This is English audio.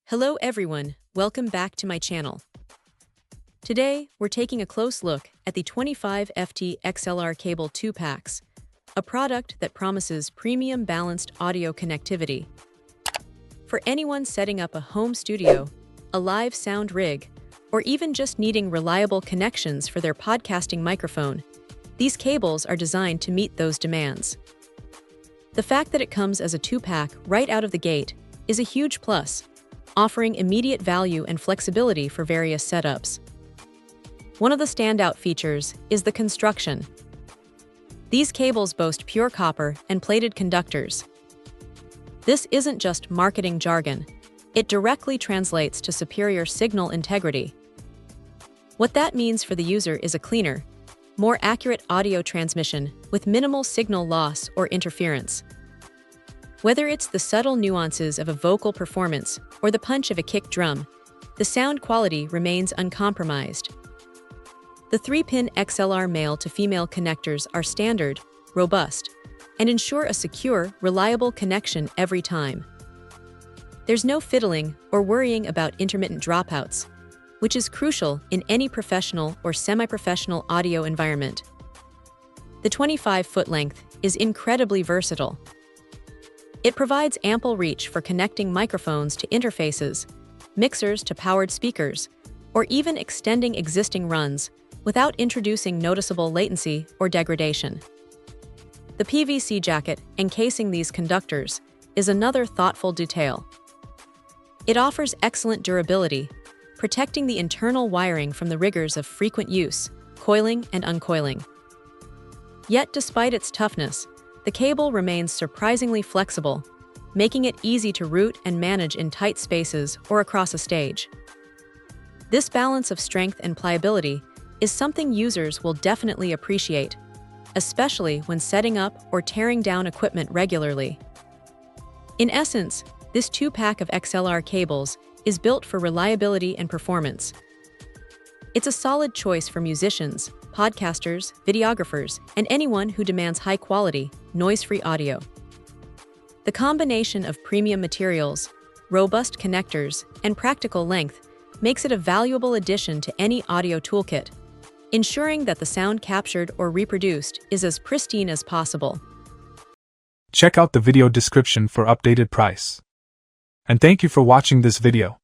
Hello everyone, welcome back to my channel. Today, we're taking a close look at the 25ft XLR Cable 2-packs, a product that promises premium balanced audio connectivity. For anyone setting up a home studio, a live sound rig, or even just needing reliable connections for their podcasting microphone, these cables are designed to meet those demands. The fact that it comes as a 2-pack right out of the gate is a huge plus, offering immediate value and flexibility for various setups. One of the standout features is the construction. These cables boast pure copper and plated conductors. This isn't just marketing jargon, it directly translates to superior signal integrity. What that means for the user is a cleaner, more accurate audio transmission with minimal signal loss or interference. Whether it's the subtle nuances of a vocal performance or the punch of a kick drum, the sound quality remains uncompromised. The 3-pin XLR male-to-female connectors are standard, robust, and ensure a secure, reliable connection every time. There's no fiddling or worrying about intermittent dropouts, which is crucial in any professional or semi-professional audio environment. The 25-foot length is incredibly versatile. It provides ample reach for connecting microphones to interfaces, mixers to powered speakers, or even extending existing runs without introducing noticeable latency or degradation. The PVC jacket encasing these conductors is another thoughtful detail. It offers excellent durability, protecting the internal wiring from the rigors of frequent use, coiling and uncoiling. Yet despite its toughness, the cable remains surprisingly flexible, making it easy to route and manage in tight spaces or across a stage. This balance of strength and pliability is something users will definitely appreciate, especially when setting up or tearing down equipment regularly. In essence, this 2-pack of XLR cables is built for reliability and performance. It's a solid choice for musicians, podcasters, videographers, and anyone who demands high-quality, noise-free audio. The combination of premium materials, robust connectors, and practical length makes it a valuable addition to any audio toolkit, ensuring that the sound captured or reproduced is as pristine as possible. Check out the video description for updated price. And thank you for watching this video.